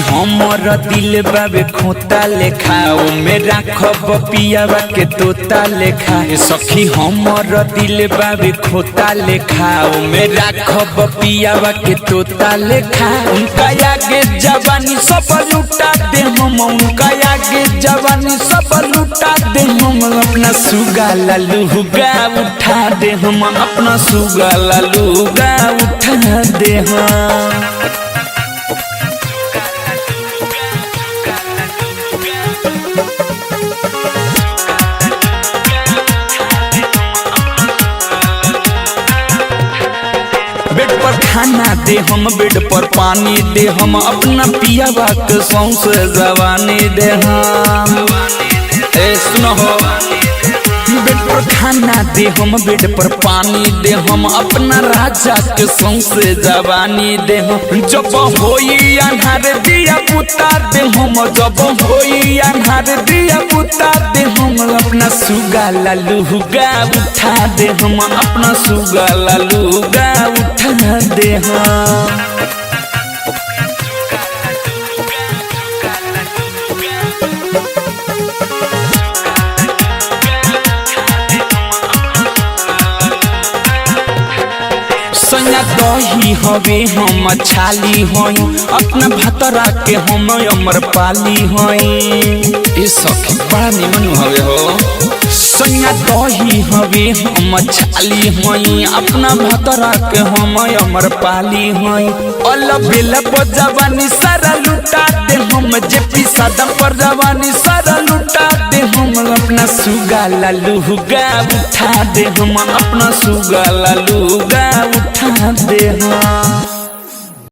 हमर दिल बाबे खोता लेखा में राखब पियावा के तोता लेखा। सखी हमर दिल बाबे खोता लेखा में राखब पियावा के तोता लेखा। उनका आगे जवानी सब लुटा दे हम, उनका आगे जवानी सब लुटा दे हम। अपना सुगा ललूगा उठा दे हम, अपना सुगा ललूगा उठा दे हम। बेड पर खाना दे हम, बेड पर पानी दे हम, अपना पियावा के सौंसे जवानी दे हम। सुनो हो, बेड पर खाना दे हम, बेड पर पानी दे हम, अपना राजा के सौंसे जवानी दे हम। जब होई अन्हार दिया बुता दे हम, जब होई अन्हार दिया बुता दे हम। अपना सुगा ललूगा उठा दे हम, अपना सुगा ललूगा उठा दे हम। सैया दही हवे हम छाली होई, अपना भतरा के हम अमर पाली होई। ए सखी बड़ा निमन हवे हो। सैया दही हवे हम छाली होई, अपना भतरा के हम अमर पाली होई। अल बेला पर जवानी सारा लुटा दे हम, जे पिसादा पर जवानी सारा लुटा दे हम। अपना सुगा ललूगा उठा दे हम, अपना सुगा ललूगा उठा दे हम।